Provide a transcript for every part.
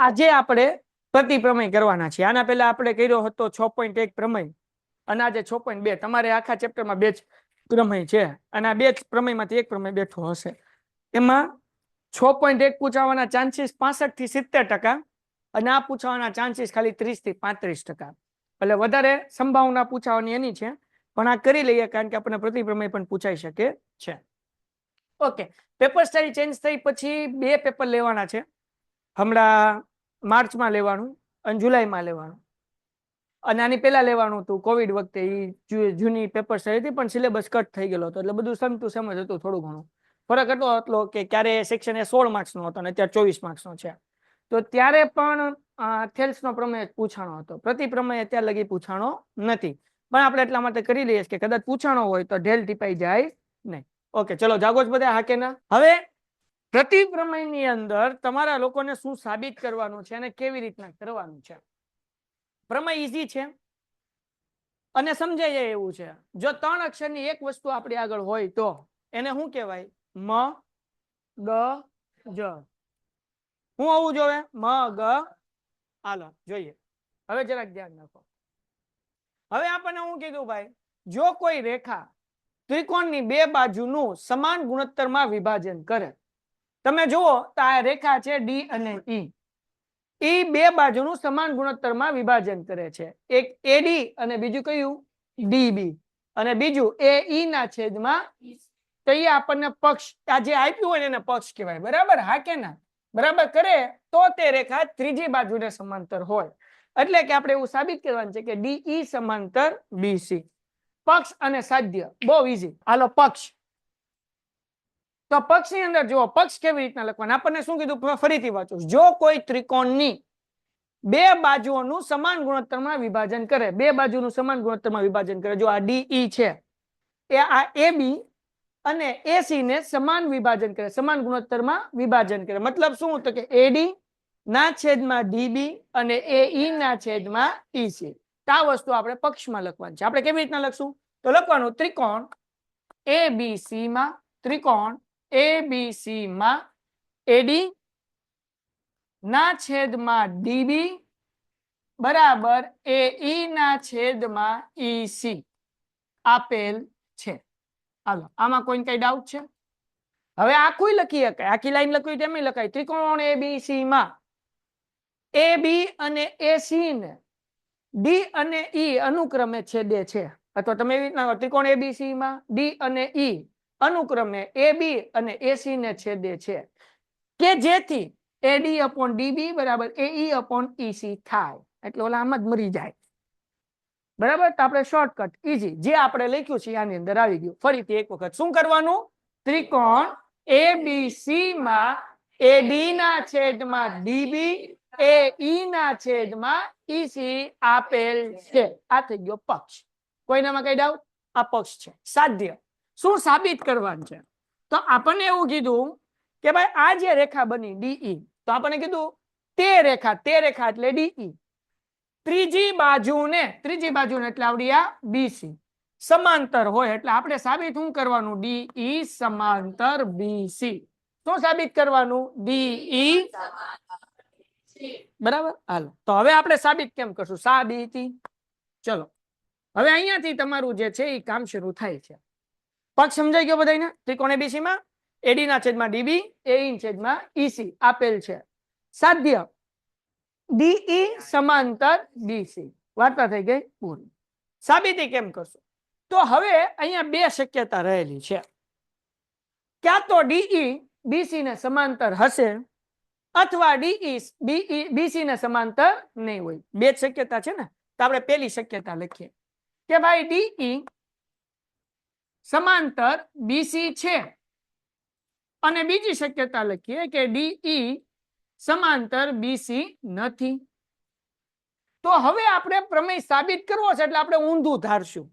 આજે આપણે પ્રતિપ્રમેય કરવાના છે. આના પહેલા આપણે કર્યો હતો 6.1 પ્રમેય અને આજે 6.2. તમારે આખા ચેપ્ટરમાં 2 જ પ્રમેય છે અને આ 2 જ પ્રમેયમાંથી એક પ્રમેય બેઠો હશે. એમાં 6.1 પૂછાવાના ચાન્સીસ 65 થી 70% અને આ પૂછાવાના ચાન્સીસ ખાલી 30 થી 35%. એટલે વધારે સંભાવના પૂછાવાની એની છે, પણ આ કરી લઈએ કારણ કે આપણને પ્રતિપ્રમેય પણ પૂછાઈ શકે છે. ઓકે, પેપર સ્ટાઇલ ચેન્જ થઈ પછી 2 પેપર લેવાના છે. હમણાં માર્ચમાં લેવાનું અને જુલાઈમાં લેવાનું, અને આની પહેલા લેવાનું હતું કોવિડ વખતે. એ જૂની પેપર સ્ટાઇલ હતી પણ સિલેબસ કટ થઈ ગયેલો હતો, એટલે બધું સેમ ટુ સેમ જ હતું. થોડું ઘણું ફરક એટલો કે ક્યારે સેક્શન એ 16 માર્ક્સનો હતો અને અત્યારે 24 માર્ક્સનો છે. તો ત્યારે પણ થેલ્સનો પ્રમેય પૂછાણો હતો, પ્રતિપ્રમેય અત્યાર લગી પૂછાણો નથી. પણ આપણે એટલા માટે કરી લઈએ કે કદાચ પૂછાણો હોય તો ઢેલ ટીપાઈ જાય નહીં. ઓકે, ચલો જાગો જ બધા, હા કે ના? હવે પ્રતિપ્રમેયની અંદર તમારા લોકોને શું સાબિત કરવાનું છે અને કેવી રીતના કરવાનું છે. પ્રમેય ઈઝી છે અને સમજાઈ જાય એવું છે. જો 3 અક્ષરની એક વસ્તુ આપણી આગળ હોય તો એને શું કહેવાય? મ ગ જ. શું હોવું જોઈએ? મ ગ. હાલો જોઈએ, હવે જરાક ધ્યાન રાખો. હવે આપણને શું કીધું ભાઈ? જો કોઈ રેખા ત્રિકોણની 2 બાજુનું સમાન ગુણોત્તરમાં વિભાજન કરે. તમે જુઓ તો આ રેખા છે ડી અને ઈ. એ 2 બાજુનું સમાન ગુણોત્તરમાં વિભાજન કરે છે. એક એડી અને બીજું કયું? ડીબી. અને બીજું એઈ ના છેદમાં. તો એ આપણને પક્ષ આ જે આપ્યું હોય એને પક્ષ કહેવાય. બરાબર, હા કે ના? બરાબર કરે તો તે રેખા ત્રીજી બાજુને સમાંતર હોય. એટલે કે આપણે એવું સાબિત કરવાનું છે કે ડીઈ સમાંતર બીસી. પક્ષ અને સાધ્ય બહુ ઈઝી. હાલો પક્ષ. તો પક્ષની અંદર જુઓ, પક્ષ કેવી રીતના લખવાના? આપણને શું કીધું? ફરીથી વાંચું. જો કોઈ ત્રિકોણની 2 બાજુઓનું સમાન ગુણોત્તરમાં વિભાજન કરે, 2 બાજુનું સમાન ગુણોત્તરમાં વિભાજન કરે. જો આ ડીઈ છે એ આ એબી અને એસી ને સમાન વિભાજન કરે, સમાન ગુણોત્તરમાં વિભાજન કરે. મતલબ શું? તો કે એડી ના છેદમાં ડીબી અને એઈ ના છેદમાં ઈસી. આ વસ્તુ આપણે પક્ષમાં લખવાની છે. આપણે કેવી રીતના લખશું? તો લખવાનું ત્રિકોણ એબીસી માં, ત્રિકોણ એબીસી માં એડી ના છેદમાં ડીબી બરાબર એઈ ના છેદમાં ઈસી આપેલ છે. હાલો, આમાં કોઈ કઈ ડાઉટ છે? હવે આખું લખી શકાય, આખી લાઈન લખવી તેમ લખાય. ત્રિકોણ એબીસી માં એબી અને એસી ને ડી અને ઈ અનુક્રમે છેદે છે. અથવા તમે એવી રીતના ત્રિકોણ એબીસી માં ડી અને ઈ અનુક્રમે એબી અને એસી ને છેદે છે, કે જેથી એડી અપોન ડીબી બરાબર એઈ અપોન ઈસી થાય. એટલે ઓલા આમ જ મરી જાય. બરાબર, તો આપણે શોર્ટકટ ઈઝી જે આપણે લખ્યું છે આની અંદર આવી ગયું. ફરીથી એક વખત શું કરવાનું? ત્રિકોણ એબીસી માં એડી ના છેદમાં ડીબી એઈ ના છેદમાં ઈસી આપેલ છે. આ થઈ ગયો પક્ષ. કોઈનામાં કઈ ડાઉટ? આ પક્ષ છે. સાધ્ય શું સાબિત કરવાનું છે? તો આપણને એવું કીધું કે ભાઈ આ જે રેખા બની ડીઈ, તો આપણને કીધું તે રેખા એટલે ડીઈ ત્રીજી બાજુને એટલે આવડી આ બીસી સમાંતર હોય. એટલે આપણે સાબિત શું કરવાનું? ડીઈ સમાંતર બીસી. શું સાબિત કરવાનું? ડીઈ. બરાબર, હાલો તો હવે આપણે સાબિત કેમ કરશું? સાબિતી. ચલો હવે અહીંયાથી તમારું જે છે એ કામ શરૂ થાય છે. પક્ષ સમજાઈ ગયો બધાને? ત્રિકોણ એબીસી માં એડી ના છેદમાં ડીબી એઈ છેદમાં ઈસી આપેલ છે. સાધ્ય ડીઈ સમાંતર બીસી. વાર્તા થઈ ગઈ પૂરી. સાબિતી કેમ કરશું? તો હવે અહીંયા 2 શક્યતા રહેલી છે. ક્યાં તો ડીઈ બીસી ને સમાંતર હશે અથવા ડીઈ બીસી ને સમાંતર નહીં હોય. 2 શક્યતા છે ને. તો આપણે પહેલી શક્યતા લખીએ કે ભાઈ ડીઈ સમાંતર બીસી છે, અને બીજી શક્યતા લખીએ કે ડીઈ સમાંતર બીસી નથી. તો હવે આપણે પ્રમેય સાબિત કરવો છે એટલે આપણે ઊંધું ધારશું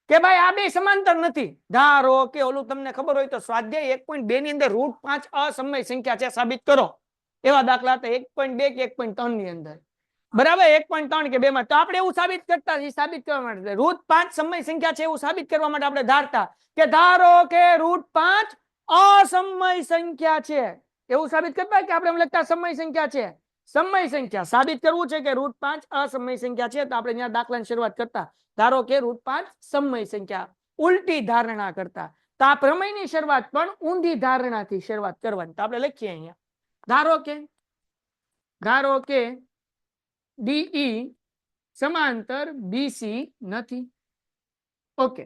કે ભાઈ આ 2 સમાંતર નથી. ધારો કે ઓલું તમને ખબર હોય તો સ્વાધ્યાય 1.2 ની અંદર √5 અસમય સંખ્યા છે, સાબિત કરો. એવા દાખલા હતા 1.2 કે 1.3 ની અંદર. બરાબર, 1.3 કે 2 માં. તો આપણે એવું સાબિત કરતા, સાબિત કરવા માટે √5 સમય સંખ્યા છે એવું સાબિત કરવા માટે આપણે ધારતા કે ધારો કે √5 અસમય સંખ્યા છે એવું સાબિત કરતા કે આપણે એમ લખતા સમય સંખ્યા છે. સમય સંખ્યા સાબિત કરવું છે કે √5 અસમય સંખ્યા છે તો આપણે અહીંયા દાખલાની શરૂઆત કરતા ધારો કે √5 સમય સંખ્યા ઉલટી ધારણા કરતા તો આ પ્રમેયની શરૂઆત પણ ઊંધી ધારણાથી શરૂઆત કરવાની તો આપણે લખીએ અહીંયા ધારો કે DE સમાંતર BC નથી ઓકે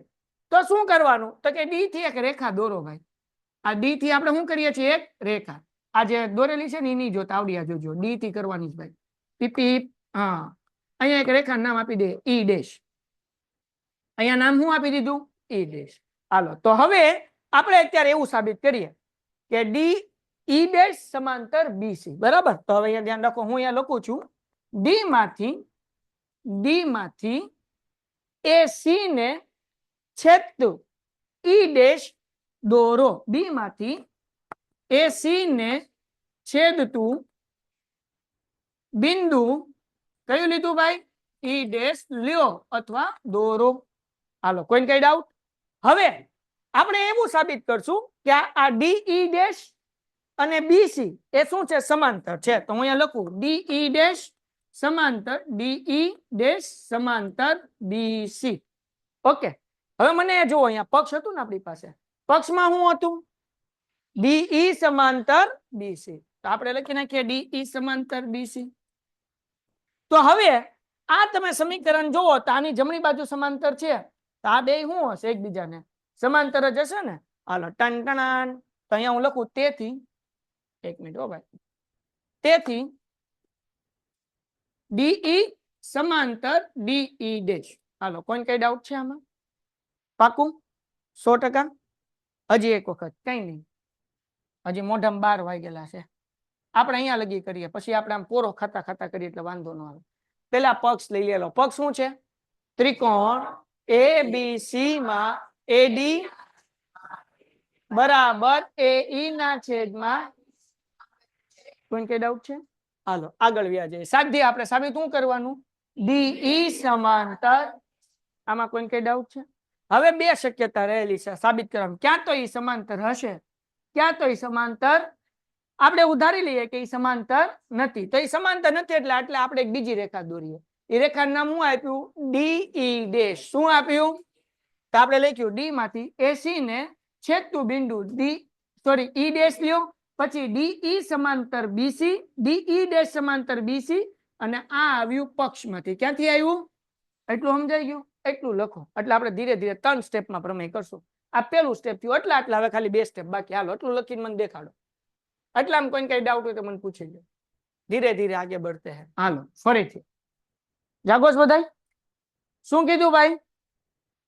તો શું કરવાનું તો કે ડી થી એક રેખા દોરો ભાઈ આ ડી થી આપણે શું કરીએ છીએ એક રેખા આ જે દોરેલી છે ને એની જોતા આવડિયા જોજો ડી થી કરવાની ભાઈ પીપી હા અહીંયા એક રેખા નામ આપી દે ઈ ડેશ અહીંયા નામ શું આપી દીધું ઈ ડેશ હાલો તો હવે આપણે અત્યારે એવું સાબિત કરીએ કે ડી ઈ ડેશ સમાંતર બીસી બરાબર તો હવે અહીંયા ધ્યાન રાખો હું અહીંયા લખું છું ડી માંથી એસી ને છેદતું ઈ ડેશ દોરો બી માંથી એસી ને છેદતું બિંદુ કયું લીધું ભાઈ ઈ ડેશ લ્યો અથવા દોરો હાલો કોઈને કઈ ડાઉટ હવે આપણે એવું સાબિત કરશું કે આ ડીઈ ડેશ અને બીસી એ શું છે સમાંતર છે તો હું અહીંયા લખું ડીઈ ડેશ સમાંતર બીસી ઓકે હવે મને જુઓ અહીંયા પક્ષ હતું ને આપણી પાસે પક્ષમાં શું હતું ડીઈ સમાંતર બીસી તો આપણે લખી નાખીએ ડીઈ સમાંતર બીસી તો હવે આ તમે સમીકરણ જુઓ તો આની જમણી બાજુ સમાંતર છે તો આ બે શું હશે એકબીજાને સમાંતર જ હશે ને હાલો ટન ટણાન તો અહીંયા હું લખું તેથી એક મિનિટ હો ભાઈ તેથી ડીઈ સમાંતર ડીઈ ડેશ હાલો કોઈને કઈ ડાઉટ છે આમાં પાકું 100% હજી એક વખત કઈ નહીં હજી મોઢામાં 12 વાગેલા છે આપણે અહીંયા લગી કરીએ પછી આપણે આમ પોરો ખાતા કરીએ એટલે વાંધો ન આવે પેલા પક્ષ લઈ લેલો પક્ષ શું છે ત્રિકોણ ABC માં AD બરાબર AE ના છેદમાં કોઈને કઈ ડાઉટ છે હાલો આગળ વ્યા જઈએ સાધ્ય આપણે સાબિત શું કરવાનું DE સમાંતર આમાં કોઈને કઈ ડાઉટ છે હવે બે શક્યતા રહેલી છે સાબિત કરવાનું ક્યાં તો એ સમાંતર હશે ક્યાં તો એ સમાંતર આપણે ઉધારી લઈએ કે એ સમાંતર નથી તો એ સમાંતર નથી એટલે આપણે એક બીજી રેખા દોરીએ એ રેખાનું નામ શું આપ્યું ડીઈ ડેશ શું આપ્યું તો આપણે લખ્યું ડી માંથી એસી ને છેદતું બિંદુ ઈ ડેશ લ્યો પછી ડીઈ સમાંતર બીસી ડીઈ ડેશ સમાંતર બીસી અને આ આવ્યું પક્ષમાંથી ક્યાંથી આવ્યું એટલું સમજાઈ ગયું એટલું લખો એટલે આપણે ધીરે ધીરે 3 સ્ટેપમાં પ્રમેય કરશું આ પેલું સ્ટેપ થયું એટલે હવે ખાલી 2 સ્ટેપ બાકી હાલો એટલું લખીને મને દેખાડો એટલામાં કોઈને કઈ ડાઉટ હોય તો મને પૂછી લો ધીરે ધીરે આગે बढ़ते हैं હાલો ફરીથી જાગો છો બધાય શું કીધું ભાઈ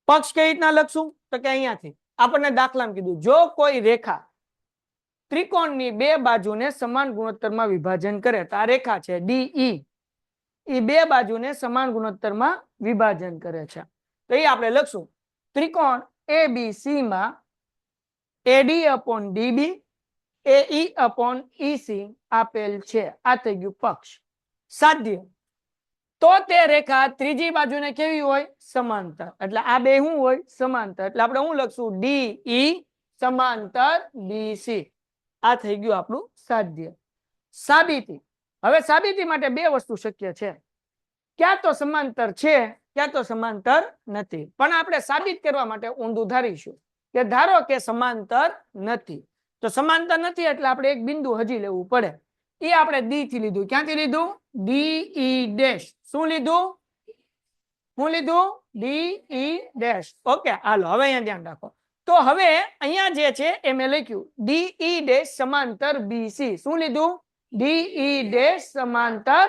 પક્ષ કઈ રીતના લખશું તો કે અહીંયાથી આપણને દાખલામાં કીધું જો કોઈ રેખા ત્રિકોણની બે બાજુને સમાન ગુણોત્તરમાં વિભાજન કરે તો આ રેખા છે ડીઈ એ બે બાજુને સમાન ગુણોત્તરમાં વિભાજન કરે છે તો એ આપણે લખશું ત્રિકોણ ABC માં AD upon DB AE upon EC આપેલ છે આ થઈ ગયું પક્ષ સાધ્ય તો તે રેખા ત્રીજી બાજુને કેવી હોય સમાંતર એટલે આ બે શું હોય સમાંતર એટલે આપણે શું લખશું DE સમાંતર BC આ થઈ ગયું આપણું સાધ્ય સાબિતી હવે સાબિતી માટે બે વસ્તુ શક્ય છે ક્યાં તો સમાંતર છે ક્યાં તો સમાંતર નથી પણ આપણે સાબિત કરવા માટે ઊંધું ધારીશું કે ધારો કે સમાંતર નથી તો સમાંતર નથી એટલે આપણે એક બિંદુ હજી લેવું પડે એ આપણે ડી થી લીધું ક્યાંથી લીધું ડીઈ ડેશ શું લીધું ડીઈ ડેશ ઓકે હાલો હવે અહીંયા ધ્યાન રાખો તો હવે અહીંયા જે છે એ મેં લખ્યું ડીઈ ડેશ સમાંતર બીસી શું લીધું ડીઈ ડેશ સમાંતર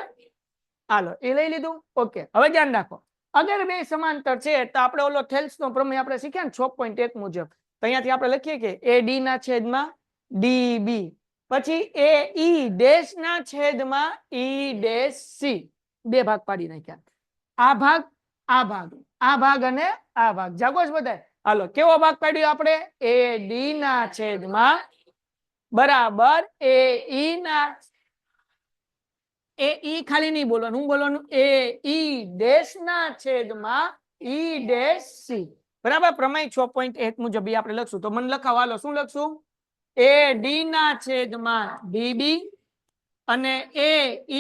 હાલો એ લઈ લીધું ઓકે હવે ધ્યાન રાખો અગર બે સમાંતર છે તો આપણે ઓલો થેલ્સનો પ્રમેય આપણે શીખ્યા ને 6.1 મુજબ તો અહીંયાથી આપણે લખીએ કે AD ના છેદમાં DB પછી AE ડેશ ના છેદમાં E ડેશ C બે ભાગ પાડી નાખ્યા આ ભાગ અને આ ભાગ જાગો છો બધાય હાલો કેવો ભાગ પાડ્યો આપણે AD ના છેદમાં બરાબર AE ના AE ખાલી નહીં બોલવાનું હું બોલવાનું AE ડેશ ના છેદમાં E ડેશ C બરાબર પ્રમેય 6.1 મુજબ આપણે લખશું તો મને લખાવો હાલો શું લખશું AD ના છેદમાં DB અને એ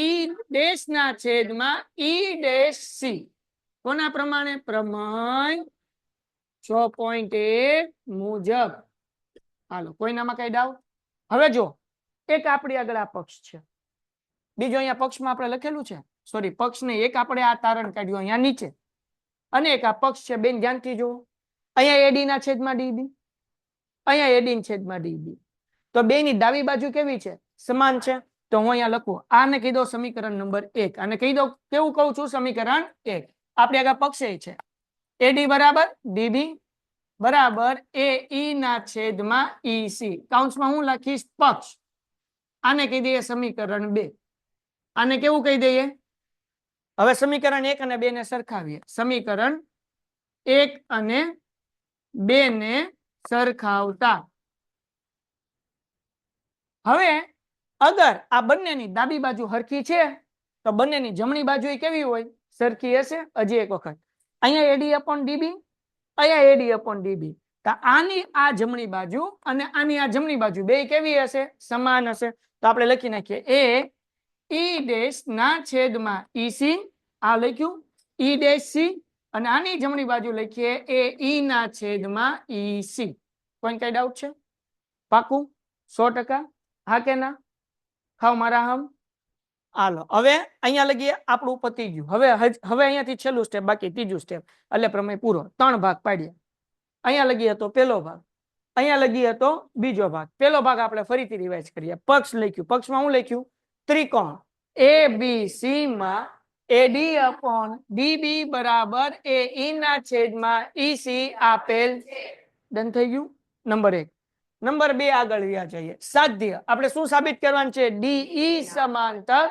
ઈ ડેશ ના છેદમાં ઈ ડેશ સી કોના પ્રમાણે પ્રમેય 6.1 મુજબ. હાલો કોઈનામાં કઈ ડાઉટ? હવે જો એક આપણી આગળ આ પક્ષ છે, બીજો અહીંયા પક્ષમાં આપણે લખેલું છે, સોરી પક્ષ નહીં, એક આપણે આ તારણ કાઢ્યું અહીંયા નીચે, અને એક આ પક્ષ છે. બેન ધ્યાનથી જુઓ, અહીંયા એડી ના છેદમાં ડીબી, અહીંયા એડી ના છેદમાં ડીબી. તો બે ની ડાબી બાજુ કેવી છે? સમાન છે. તો હું અહીંયા લખું, આને કહી દો સમીકરણ નંબર 1, અને કહી દો કેવું કહું છું? સમીકરણ 1. આપણી આગળ પક્ષ છે એડી બરાબર ડીબી બરાબર એ ઈ ના છેદમાં ઈ સી. કૌંસમાં હું લખીશ પક્ષ. આને કહી દઈએ સમીકરણ 2. આને કેવું કહી દઈએ? હવે સમીકરણ 1 અને 2 ને સરખાવીએ. સમીકરણ 1 અને 2 ને સરખાવતા હવે અગર આ બંનેની ડાબી બાજુ હરખી છે તો બંનેની જમણી બાજુ કેવી હોય? સરખી હશે. હજી એક વખત, અહીંયા એડી અપોન ડીબી, અહીંયા એડી અપોન ડીબી. તો આની આ જમણી બાજુ અને આની આ જમણી બાજુ બે કેવી હશે? સમાન હશે. તો આપણે લખી નાખીએ એ ઈ ડેશ ના છેદમાં ઈ સી, આ લખ્યું ઈ ડેશ સી, અને આની જમણી બાજુ લખીએ એ ઈ ના છેદમાં ઈ સી. કોઈ કઈ ડાઉટ છે? પાકું 100%? હા કે ના? ખાવ મારા હમ. હાલો હવે અહીંયા લગીએ આપણું પતી ગયું. હવે અહીંયાથી છેલ્લું સ્ટેપ બાકી, ત્રીજું સ્ટેપ, એટલે પ્રમેય પૂરો. 3 ભાગ પાડ્યા. અહીંયા લગી હતો પહેલો ભાગ, અહીંયા લગી હતો બીજો ભાગ. પહેલો ભાગ આપણે ફરીથી રિવાઇઝ કરીએ. પક્ષ લખ્યું, પક્ષમાં હું લખ્યું? ત્રિકોણ એ બી સી માં એડી અપોન ડીબી બરાબર એ ઈ ના છેદમાં ઈ સી આપેલ. ડન થઈ ગયું નંબર 1. નંબર 2 આગળ વ્યા જઈએ. સાધ્ય આપણે શું સાબિત કરવાનું છે? ડીઈ સમાંતર.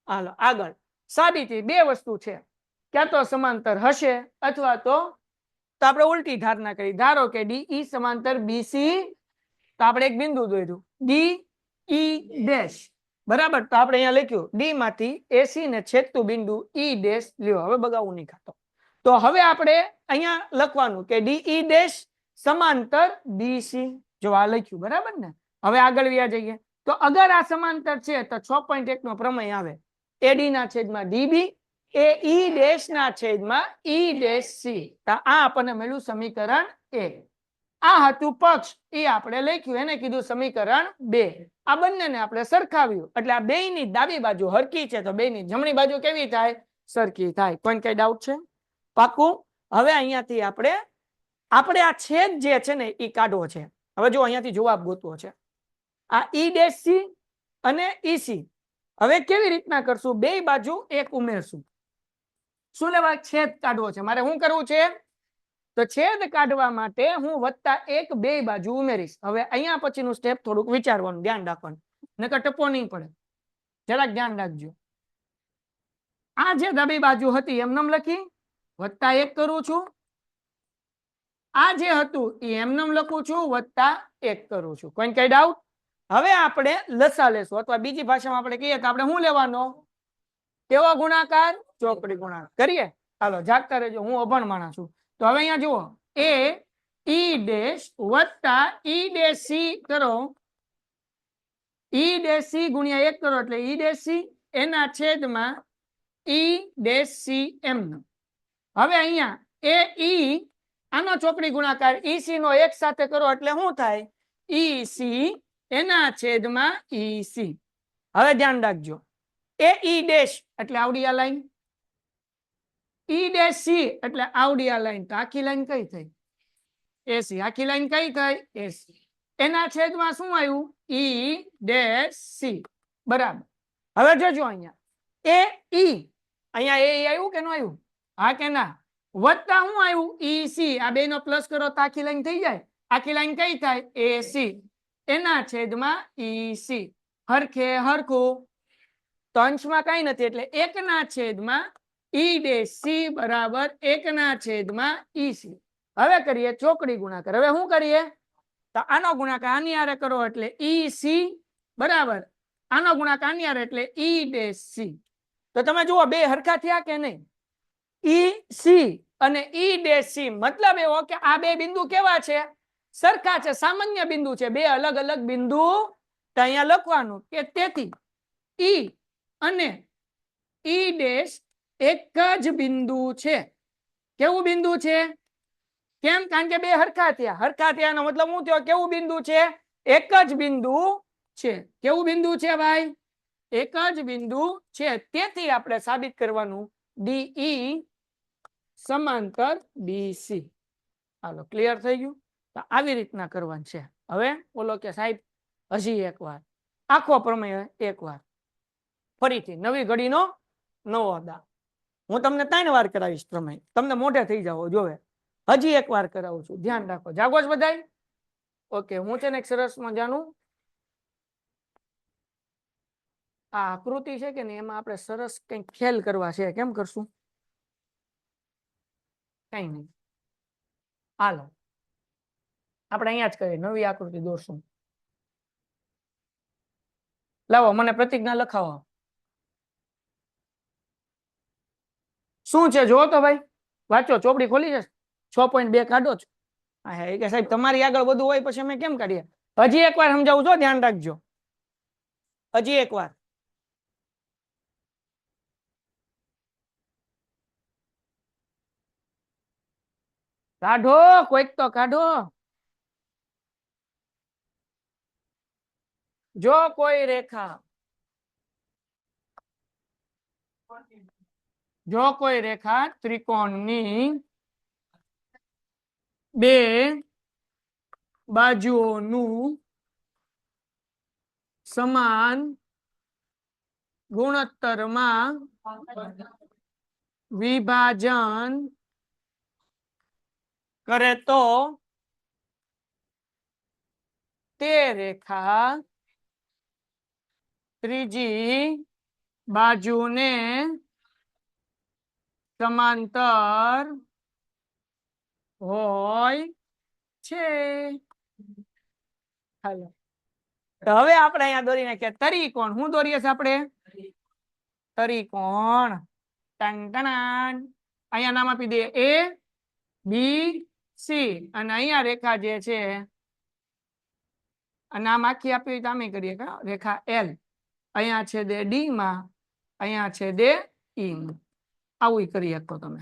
હાલો આગળ સાબિતી 2 વસ્તુ છે, ક્યાં તો સમાંતર હશે અથવા તો આપણે ઉલટી ધારણા કરી. ધારો કે ડીઈ સમાંતર બીસી, તો આપણે એક બિંદુ દોર્યું ડીઈ ડેશ બરાબર. તો આપણે અહીંયા લખ્યું ડી માંથી એસી ને છેદતું બિંદુ ઈ ડેશ લ્યો. હવે બગાવું નહીં ખાતો. તો હવે આપણે અહીંયા લખવાનું કે ડીઈ ડેશ સમાંતર બીસી. જો આ લખ્યું બરાબર ને. હવે આગળ વ્યા જઈએ. તો અગર આ સમાંતર છે તો 6.1 નો પ્રમેય આવે એડી ના છેદમાં ડીબી એ ઈ ડેશ ના છેદમાં ઈ ડેશ સી. આ આપણને મળ્યું સમીકરણ 1. આ હતું પક્ષ, એ આપણે લખ્યું, એને કીધું સમીકરણ 2. આ બંનેને આપણે સરખાવ્યું એટલે આ બેયની ડાબી બાજુ હરકી છે તો બેયની જમણી બાજુ કેવી થાય? સરખી થાય. કોઈ કઈ ડાઉટ છે? પાકું. હવે અહીંયાથી આપણે આ છેદ જે છે ને એ કાઢવો છે. હવે જો અહીંયાથી જવાબ ગોતવો છે. આ ઈ ડેશ સી અને ઈ સી હવે કેવી રીતના કરશું? બે બાજુ એક ઉમેરશું. શું લેવા? છેદ કાઢવો છે મારે. શું કરવું છે? તો છેદ કાઢવા માટે હું +1 બે બાજુ ઉમેરીશ. હવે અહીંયા પછીનું સ્ટેપ થોડુંક વિચારવાનું, ધ્યાન રાખવાનું, નકર ટપો નહીં પડે. જરાક ધ્યાન રાખજો. આ જે ડાબી બાજુ હતી એમનેમ લખી +1 કરું છું. આ જે હતું એ એમનેમ લખું છું +1 કરું છું. કોઈ કઈ ડાઉટ? હવે આપણે લસા લેશું, અથવા બીજી ભાષામાં આપણે કહીએ તો આપણે શું લેવાનો? કેવો ગુણાકાર? ચોકડી ગુણાકાર કરીએ. હાલો જાગતા રહેજો, હું અભણ માણસ છું. તો હવે અહીંયા જુઓ એ ઈ ડેશ વત્તા ઈ ડેશ સી કરો, ઈ ડેશ સી ગુણ્યા 1 કરો એટલે ઈ ડેશ સી એના છેદમાં ઈ ડેશ સી એમ. હવે અહીંયા એ ઈ આનો ચોકડી ગુણાકાર ઈ સી નો એક સાથે કરો એટલે શું થાય? ઈ સી એના છેદમાં ઈ સી. હવે ધ્યાન રાખજો, એ ઈ ડેશ એટલે આવડી આ લાઈન, ઈ ડેશ સી એટલે આવડી આ લાઈન. તો આખી લાઈન કઈ થઈ? એસી. આખી લાઈન કઈ થઈ? એસી. એના છેદમાં શું આવ્યું? ઈ ડેશ સી બરાબર. હવે જોજો અહીંયા એ ઈ, અહીંયા એ આવ્યું કે ન આવ્યું? હા કે ના? વત્તા શું આવ્યું? ઈ સી. આ બે નો પ્લસ કરો તો આખી લાઈન થઈ જાય. આખી લાઈન કઈ થાય? એસી એના છેદમાં ઈ સી. હરખે હરખું. તો અંશમાં કઈ નથી એટલે 1 ના છેદમાં ઈ ડેશ સી બરાબર 1 ના છેદમાં ઈ સી. હવે કરીએ ચોકડી ગુણાકાર. હવે શું કરીએ? તો આનો ગુણાકાર આની હારે કરો એટલે ઈ સી બરાબર આનો ગુણાકાર આની હારે એટલે ઈ ડેશ સી. તો તમે જુઓ બે હરખા થયા કે નહીં? ઈ સી અને ઈ ડેશ સી મતલબ એવો કે આ બે બિંદુ કેવા છે? સરખા છે, સામાન્ય બિંદુ છે. બે અલગ અલગ બિંદુ. તો અહીંયા લખવાનું કે તેથી ઈ અને ઈ ડેશ એક જ બિંદુ છે. કેવું બિંદુ છે? કેમ? કારણ કે બે હરખા થયાનો મતલબ શું થયો? કેવું બિંદુ છે? એક જ બિંદુ છે. કેવું બિંદુ છે ભાઈ? એક જ બિંદુ છે. તેથી આપણે સાબિત કરવાનું ડીઈ સમાંતર બીસી. હાલો, ક્લિયર થઈ ગયું? તો આવી રીતના કરવાનું છે. હવે બોલો કે સાહેબ હજી એકવાર આખો પ્રમેય એકવાર ફરીથી નવી ઘડીનો નવો દા. હું તમને 3 વાર કરાવીશ પ્રમેય, તમને મોઢે થઈ જાવ જોવે. હજી એક વાર કરાવું છું, ધ્યાન રાખો. જાગો છો બધાય? ઓકે, હું છે ને એક સરસ મજાનું આ આકૃતિ છે કે ને એમાં આપણે સરસ કંઈક ખેલ કરવા છે. કેમ કરશું? કઈ નહીં, હાલો આપણે અહીંયા જ કરીએ. નવી આકૃતિ દોરશું. લાવો મને પ્રતિજ્ઞા લખાવો. શું છે જો તો ભાઈ, વાંચો. ચોપડી ખોલી છે? 6.2 કાઢો છો? હા, એ કે સાહેબ તમારી આગળ બધું હોય પછી અમે કેમ કાઢીએ? હજી એકવાર સમજાવું છો, ધ્યાન રાખજો. હજી એકવાર કાઢો, કોઈક તો કાઢો. જો કોઈ રેખા ત્રિકોણની બે બાજુઓનું સમાન ગુણોત્તરમાં વિભાજન કરે તો તે રેખા ત્રીજી બાજુને સમાંતર હોય છે. હાલો, તો હવે આપણે અહીંયા દોરી નાખીએ તરીકોણ. શું દોરીએ છીએ આપણે? તરીકોણ. અહીંયા નામ આપી દે એ બી સી, અને અહીંયા રેખા જે છે નામ આખી આપી તો આમે કરીએ રેખા એલ. અહીંયા છે દે ડી માં, અહીંયા છે દે ઈ. આવું કરી શકો તમે.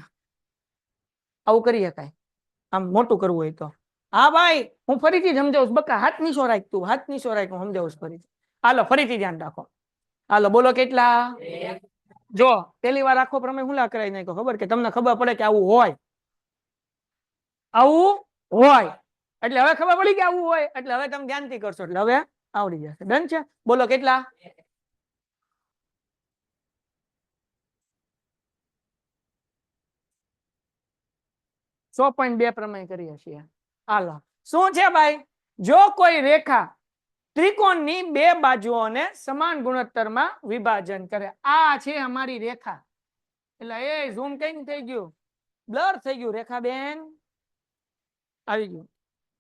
આવું કરી શકાય આમ મોટું કરવું હોય તો. હા ભાઈ, હું ફરીથી સમજાવું. બકા હાથ નીચો રાખ, તું હાથ નીચો રાખ, હું સમજાવું ફરીથી. હાલો ફરીથી ધ્યાન રાખો. હાલો બોલો કેટલા? જો પેલી વાર આખો પ્રમેય હું લા કરાવી નાખ્યો ખબર? કે તમને ખબર પડે કે આવું હોય. આવું હોય એટલે હવે ખબર પડી કે આવું હોય એટલે હવે તમે ધ્યાનથી કરશો એટલે હવે આવડી જશે. ડન છે? બોલો કેટલા? સો 100.2 પ્રમેય કરીએ છીએ. હાલો, શું છે ભાઈ? જો કોઈ રેખા ત્રિકોણની બે બાજુઓને સમાન ગુણોત્તરમાં વિભાજન કરે. આ છે અમારી રેખા. એટલે એ ઝૂમ કઈ થઈ ગયું, બ્લર થઈ ગયું. રેખા બેન આવી ગયું.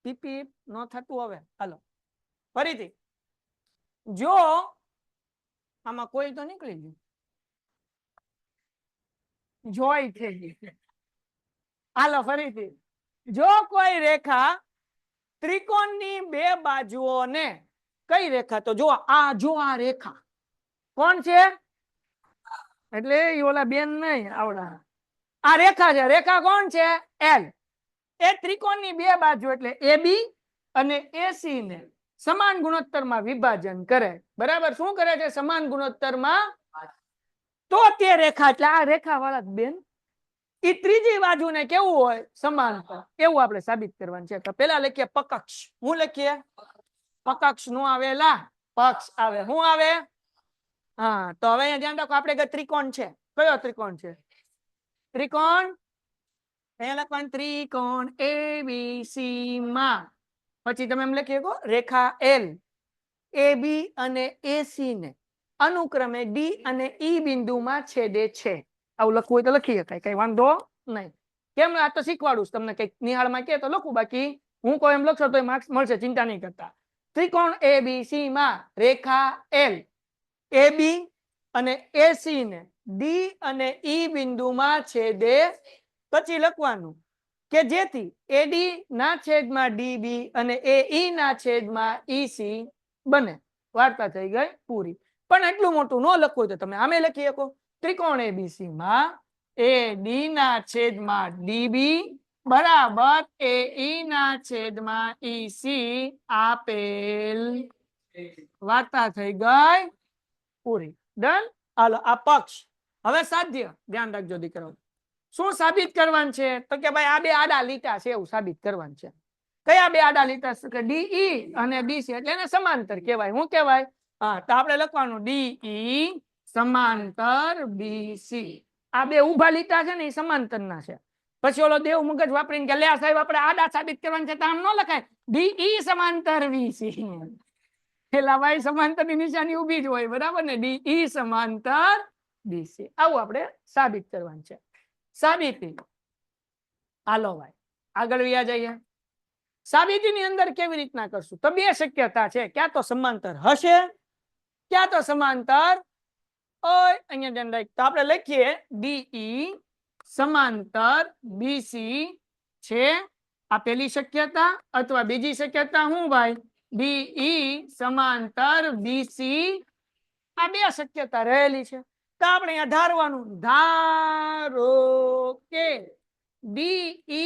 પીપી ન થતું હવે. હાલો ફરીથી. જો આમાં કોઈ તો નીકળી ગયું, જોઈ થઈ ગઈ. હાલો ફરીથી. જો કોઈ રેખા ત્રિકોણની બે બાજુઓને, કઈ રેખા? તો જો આ રેખા કોણ છે? એટલે ઓલા બેન નહીં, આવડા આ રેખા છે. રેખા કોણ છે? એલ. એ ત્રિકોણની બે બાજુ એટલે એ બી અને એસી ને સમાન ગુણોત્તરમાં વિભાજન કરે. બરાબર? શું કરે છે? સમાન ગુણોત્તરમાં. તો તે રેખા એટલે આ રેખા વાળા બેન એ ત્રીજી બાજુને કેવું હોય? સમાંતર. એવું આપણે સાબિત કરવાનું છે. તો પેલા લખીએ પકક્ષ. હું લખીએ પકક્ષ નું આવેલા પક્ષ આવે. શું આવે? હા, તો હવે અહીંયા ધ્યાન રાખો. આપણે ત્રિકોણ છે. કયો ત્રિકોણ છે? ત્રિકોણ અહીંયા લખવાનું ત્રિકોણ એબીસી માં. પછી તમે એમ લખી શકો રેખા એલ, એ બી અને એસી ને અનુક્રમે ડી અને ઈ બિંદુમાં છેદે છે. આવું લખવું હોય તો લખી શકાય, કઈ વાંધો નહીં. કેમ? આ તો શીખવાડું. તમને કઈક નિહાળમાં કે તો લખું, બાકી હું કોઈ એમ લખશો તો માર્ક્સ મળશે, ચિંતા નહીં કરતા. ત્રિકોણ એબીસી માં રેખા એલ, એ બી અને એસી ને ડી અને ઈ બિંદુમાં છેદે. પછી લખવાનું કે જેથી એડી ના છેદમાં ડીબી અને એઈ ના છેદમાં ઈસી બને. વાર્તા થઈ ગઈ પૂરી. પણ એટલું મોટું ન લખવું તો તમે આમે લખી શકો. ત્રિકોણ એબીસી માં AD ના છેદમાં DB બરાબર AE ના છેદમાં EC આપેલ. વાર્તા થઈ ગઈ પૂરી. ડન. હાલો આ પક્ષ હવે સાધ્ય. ધ્યાન રાખજો દીકરાઓ. શું સાબિત કરવાનું છે તો કે ભાઈ આ બે આડા લીટા છે એવું સાબિત કરવાનું છે. કયા બે આડા લીટા કે DE અને BC એટલે એને સમાંતર કહેવાય. શું કહેવાય? હા તો આપણે લખવાનું DE સમાંતર BC. આ બે ઊભા લીટા છે ને એ સમાંતર ના છે. પછી ઓલો દેવ મગજ વાપરીને કે લે સાહેબ આપણે આડા સાબિત કરવાનું છે તો આમ ન લખાય DE સમાંતર BC. પેલા ભાઈ સમાંતર ની નિશાની ઊભી જ હોય બરાબર ને. DE સમાંતર BC આવું આપણે સાબિત કરવાનું છે. સાબિતી. હાલો ભાઈ આગળ વ્યા જઈએ. સાબિતીની અંદર કેવી રીતના કરશું તો બે શક્યતા છે. ક્યાં તો સમાંતર હશે, ક્યાં તો સમાંતર ઓય. અહીંયા ધ્યાન રાખ. તો આપણે લખીએ DE સમાંતર BC છે. આ પેલી શક્યતા. અથવા બીજી શક્યતા શું ભાઈ? DE સમાંતર BC. આ બે શક્યતા રહેલી છે. તો આપણે અહીંયા ધારવાનું. ધારો કે DE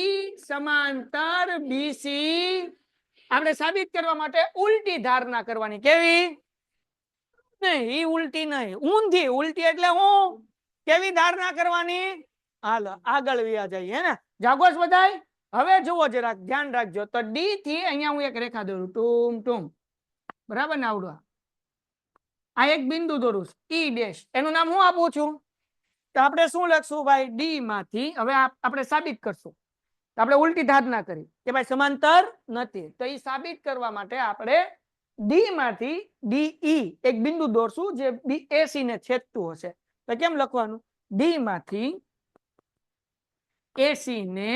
સમાંતર BC. આપણે સાબિત કરવા માટે ઉલટી ધારણા કરવાની. કેવી? નહીં ઈ ઉલટી નહીં, ઊંધી. ઉલટી એટલે હું કેવી ધારણા કરવાની? હાલો આગળ વ્યા જઈએ હે ને. જાગોશ બધાય. હવે જુઓ જરાક ધ્યાન રાખજો. તો D થી અહીંયા હું એક રેખા દોરું ટૂમ ટૂમ બરાબર ને આવડવા. આ એક બિંદુ દોરું E ડેશ. એનું નામ હું આપું છું તો આપણે શું લખશું ભાઈ? D માંથી. હવે આપણે સાબિત કરશું. આપણે ઉલટી ધારણા કરી કે ભાઈ સમાંતર નથી. તો એ સાબિત કરવા માટે આપણે D માંથી DE એક બિંદુ દોરશું જે AC ને છેદતું હશે. તો કેમ લખવાનું? D માંથી AC ને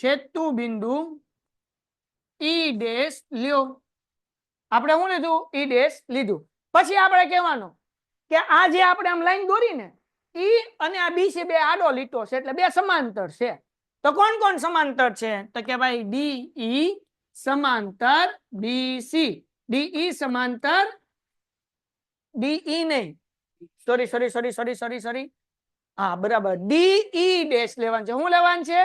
છેદતું બિંદુ E ડેશ લ્યો. આપણે શું લીધું? E ડેશ લીધું. પછી આપણે કહેવાનું કે આ જે આપણે આમ લાઈન દોરી ને E અને આ BC બે આડો લીટો છે એટલે બે સમાંતર છે. તો કોણ કોણ સમાંતર છે તો કે ભાઈ DE સમાંતર BC. DE સમાંતર DE નહીં, સોરી. હા બરાબર. DE ડેશ લેવાનું છે. શું લેવાનું છે?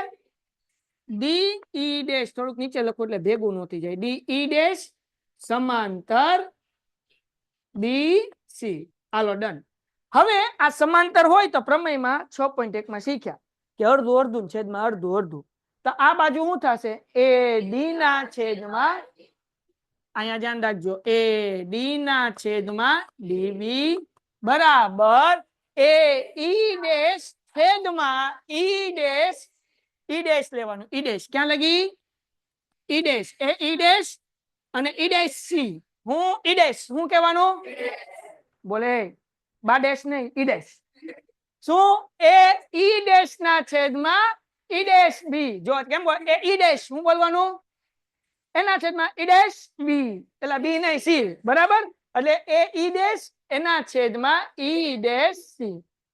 DE dash. થોડુંક નીચે લખો એટલે ભેગું ન થઈ જાય. DE ડેશ સમાંતર BC. હાલો ડન. હવે આ સમાંતર હોય તો પ્રમેયમાં 6.1 માં શીખ્યા કે અડધું અડધું છેદમાં અડધું અડધું. તો આ બાજુ શું થશે? AD ના છેદમાં, અહીંયા ધ્યાન રાખજો, AD ના છેદમાં DB બરાબર AE ડેશ છેદમાં E ડેશ. E ડેશ લેવાનું. E ડેશ ક્યાં લગી? E ડેશ એ E ડેશ અને E ડેશ C. હું E ડેશ શું કહેવાનું? બોલે બા ડેશ નહીં, E ડેશ. શું? એ E ડેશ ના છેદમાં E ડેશ B. જો કેમ બોલ? એ E ડેશ શું બોલવાનું? એના છેદમાં E ડેશ B. એટલે B નહીં C બરાબર. એટલે એ E ડેશ એના છેદમાં E ડેશ C.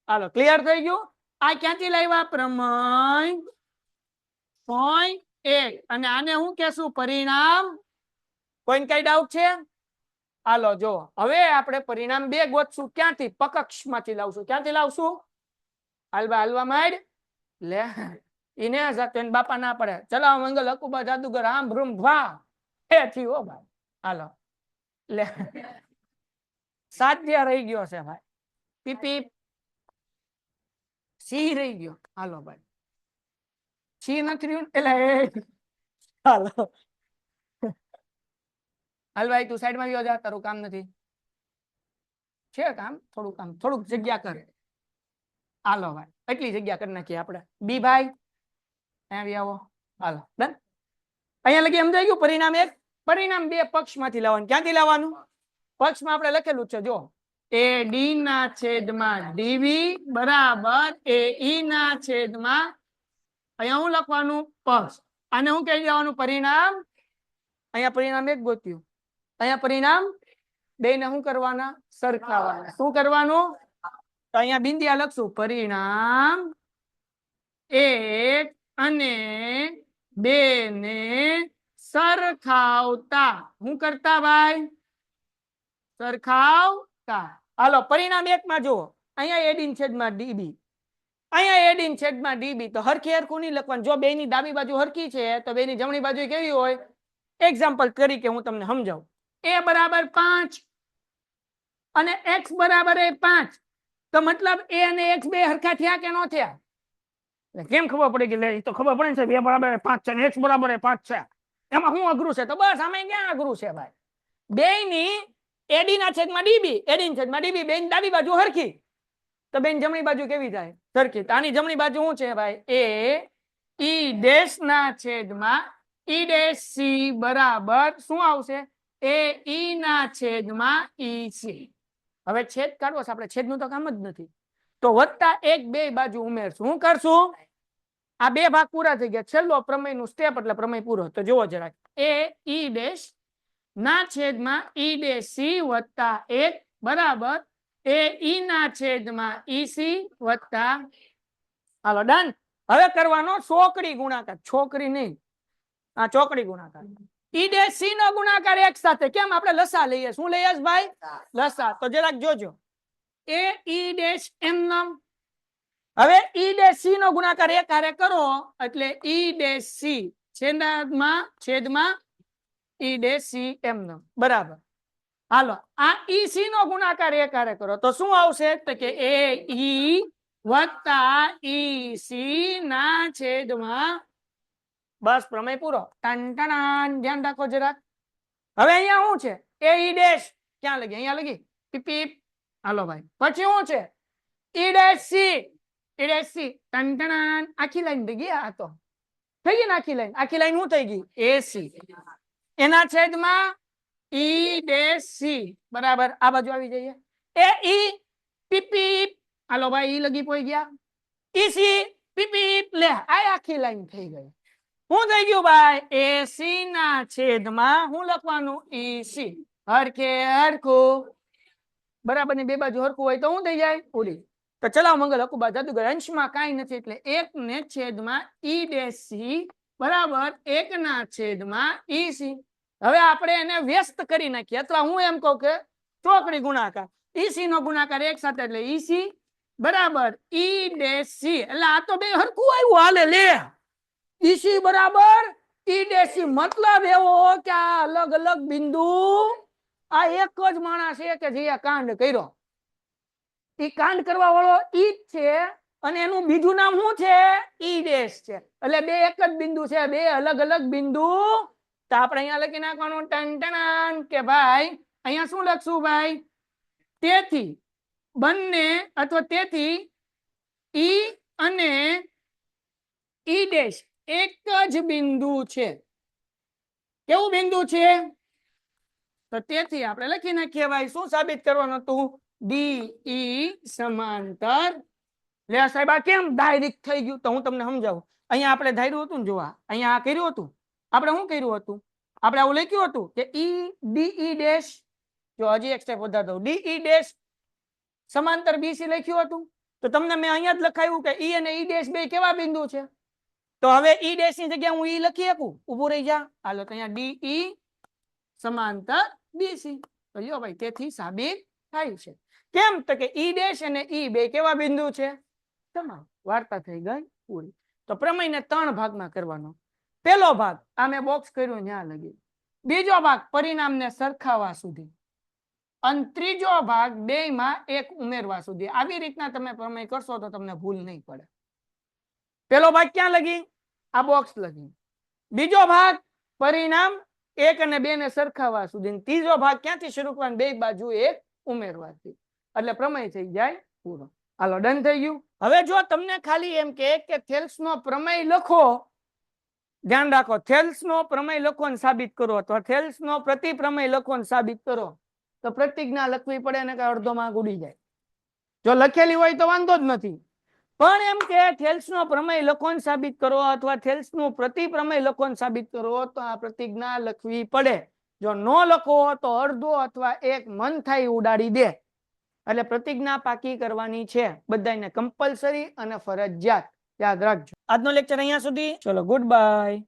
હાલો ક્લિયર થઈ ગયું. આ ક્યાંથી લાવ્યા? પ્રમેય 0.1. અને આને હું કહેશું? પરિણામ. કોઈને કઈ ડાઉટ છે? હાલો જો હવે આપણે પરિણામ 2 ગોતશું. ક્યાંથી? પકક્ષ માંથી લાવશું. ક્યાંથી લાવશું? હાલવા માંડ લે. એને જાતો એને બાપા ના પડે. ચલાવ મંગલ અકુબા જાદુગર આમ ભ્રુમ ભા એ થયું હો ભાઈ. હાલો લે સાધ્ય રહી ગયો છે ભાઈ. પીપી સી રહી ગયો. હાલો ભાઈ સી નથી રહ્યું એટલે હાલો હાલ ભાઈ તું સાઈડ માં ગયો જા. તારું કામ નથી. છે કામ? થોડુંક જગ્યા કર. હાલો ભાઈ એટલી જગ્યા કરી નાખીએ આપણે. બી ભાઈ અહીંયા આવો. હાલો ડન. અહીંયા લગી સમજાઈ ગયું? પરિણામ 1. પરિણામ 2 પક્ષ માંથી લાવવાનું. ક્યાંથી લાવવાનું? પક્ષમાં આપણે લખેલું છે જો AD ના છેદમાં DB બરાબર AE ના છેદમાં અહીંયા હું લખવાનું? પક્ષ. આને હું કહી દેવાનું? પરિણામ. અહીંયા પરિણામ 1 ગોત્યું. અહીંયા પરિણામ 2 ને શું કરવાના? સરખાવાના. શું કરવાનું? તો અહીંયા બિંદિયા લખશું. પરિણામ 1 અને 2 ને સરખાવતા હું કરતા ભાઈ સરખાવતા હાલો પરિણામ 1 માં જુઓ અહીંયા એડીન છેદમાં ડીબી અહીંયા એડીન છેદમાં ડીબી તો હરખી હરખું નહીં લખવાનું જો બેની ડાબી બાજુ હરખી છે તો બેની જમણી બાજુ કેવી હોય એક્ઝામ્પલ તરીકે હું તમને સમજાવું a બરાબર 5 અને x બરાબર 5 તો મતલબ a અને x બે હરખા થયા કે ન થયા કેમ ખબર પડી કે લે તો ખબર પડે છે 2 બરાબર 5 છે અને x બરાબર 5 છે એમાં શું અઘરું છે તો બસ આમાં ક્યાં અઘરું છે ભાઈ બેયની એડી ના છેદમાં ડીબી એડી છેદમાં ડીબી બેન ડાબી બાજુ હરખી તો બેન જમણી બાજુ કેવી થાય સરખી તો આની જમણી બાજુ શું છે ભાઈ a ઈ ડેશ ના છેદમાં ઈ ડેશ સી બરાબર શું આવશે a ઈ ના છેદમાં ઈ સી હવે છેદ કાઢવો છે આપણે છેદનું તો કામ જ નથી તો વત્તા 1 બે બાજુ ઉમેરશું શું કરશું આ બે ભાગ પૂરા થઈ ગયા છેલ્લો પ્રમેયનું સ્ટેપ એટલે પ્રમેય પૂરો તો જુઓ જરાક a ઈ ડેશ ના છેદમાં ઈ ડેશ સી વત્તા 1 બરાબર a ઈ ના છેદમાં ઈ સી વત્તા હાલો ડન હવે કરવાનો ચોકડી ગુણાકાર છોકરી નહીં આ ચોકડી ગુણાકાર ઈ ડેશ સી નો ગુણાકાર એક સાથે કેમ આપણે લસા લઈએ શું લઈએ ભાઈ લસા તો જરાક જોજો a ઈ ડેશ એમ નામ હવે ઈ ડેશ સી નો ગુણાકાર એક હારે કરો એટલે ઈ ડેશ સી છેદમાં ઈ ડેશ સી એમ નામ બરાબર હાલો આ ઈ સી નો ગુણાકાર એક હારે કરો તો શું આવશે તો કે a ઈ વત્તા ઈ સી ના છેદમાં બસ પ્રમેય પૂરો ટન ધ્યાન રાખો જરાક હવે અહીંયા શું છે a ઈ ડેશ ક્યાં લગી અહીંયા લગી પીપીપ હાલો ભાઈ પછી શું છે ઈ ડેશ સી ઈ ડેશ સી ટન આખી લાઈન થઈ ગઈ આ તો થઈ ગઈ ને આખી લાઈન શું થઈ ગઈ એસી એના છેદમાં ઈ ડેશ સી બરાબર આ બાજુ આવી જઈએ એ ઈ પીપીપ હાલો ભાઈ ઈ લગી પોઈ ગયા ઈ સી પીપીપ લે આ આખી લાઈન થઈ ગઈ શું થઈ ગયું ભાઈ એસી ના છેદમાં શું લખવાનું ઈસી હરખે હરખું બરાબર ની બે બાજુ હરખું હોય તો શું થઈ જાય પૂરી તો ચલાવ મંગલ હકુબા જાદુગર અંશમાં કાંઈ નથી એટલે 1 ને છેદમાં ઈ ડેશ સી બરાબર 1 ના છેદમાં ઈ સી હવે આપણે એને વ્યસ્ત કરી નાખીએ અથવા હું એમ કહું કે ચોકડી ગુણાકાર ઈ સી નો ગુણાકાર એક સાથે એટલે ઈ સી બરાબર ઈ ડેશ સી એટલે આ તો બે હરખું આવ્યું હાલે લે ઈ સી બરાબર ઈ ડેશ સી મતલબ એવો કે આ અલગ અલગ બિંદુ આ એક જ માણસ છે કે જે કાંડ કર્યો ઈ કાંડ કરવા વાળો ઈ જ છે અને એનું બીજું નામ શું છે ઈ ડેશ છે એટલે બે એક જ બિંદુ છે બે અલગ અલગ બિંદુ તો આપણે અહીંયા લખી નાખવાનું ટન કે ભાઈ અહીંયા શું લખશું ભાઈ તેથી બંને અથવા તેથી ઈ અને ઈ ડેશ એક જ બિંદુ છે કેવું બિંદુ છે તો તેથી આપણે લખી નાખીએ ભાઈ શું સાબિત કરવાનું હતું ડી ઈ સમાંતર લે સાહેબ આ કેમ ડાયરેક્ટ થઈ ગયું તો હું તમને સમજાવું અહીંયા આપણે ધાર્યું હતું ને જોવા અહીંયા આ કર્યું હતું આપણે શું કર્યું હતું આપણે આવું લખ્યું હતું કે ઈ ડી ઈ ડેશ જો હજી એક સ્ટેપ વધારે દઉં ડી ઈ ડેશ સમાંતર બીસી લખ્યું હતું તો તમને મેં અહીંયા જ લખાયું કે ઈ અને ઈ ડેશ બે કેવા બિંદુ છે તો હવે ઈ ડેશ ની જગ્યાએ હું ઈ લખી શકું ઊભું રહી જા હાલો તો અહીંયા ડી ઈ સમાંતર બીસી તો લ્યો ભાઈ તેથી સાબિત થાય છે કેમ તો કે ઈ ડેશ અને ઈ બે કેવા બિંદુ છે તમામ વાર્તા થઈ ગઈ પૂરી તો પ્રમેયને 3 ભાગમાં કરવાનો પહેલો ભાગ આ મેં બોક્સ કર્યું ત્યાં લગી બીજો ભાગ પરિણામને સરખાવવા સુધી અને ત્રીજો ભાગ બેયમાં એક ઉમેરવા સુધી આવી રીતના તમે પ્રમેય કરશો તો તમને ભૂલ નહીં પડે પહેલો ભાગ ક્યાં લગી આ બોક્સ લગી બીજો ભાગ પરિણામ 1 અને 2 ને સરખાવવા સુધી ત્રીજો ભાગ ક્યાંથી શરૂ કરવાનો બે બાજુ એક ઉમેરવાથી એટલે પ્રમેય થઈ જાય પૂરો હાલો ડન થઈ ગયું હવે જો તમને ખાલી એમ કે થેલ્સ નો પ્રમેય લખો ધ્યાન રાખો થેલ્સ નો પ્રમેય લખો ને સાબિત કરો અથવા થેલ્સ નો પ્રતિપ્રમેય લખો ને સાબિત કરો તો પ્રતિજ્ઞા લખવી પડે ને કે અડધો માર્ક ઉડી જાય જો લખેલી હોય તો વાંધો જ નથી પણ એમ કે થેલ્સ નો પ્રમેય લખો ને સાબિત કરો અથવા થેલ્સ નું પ્રતિપ્રમેય લખો ને સાબિત કરો તો આ પ્રતિજ્ઞા લખવી પડે જો નો લખો તો અડધો અથવા એક મન થાય ઉડાડી દે એટલે પ્રતિજ્ઞા પાકી કરવાની છે બધાને કમ્પલસરી અને ફરજિયાત યાદ રાખજો આજનો લેક્ચર અહીંયા સુધી ચલો ગુડ બાય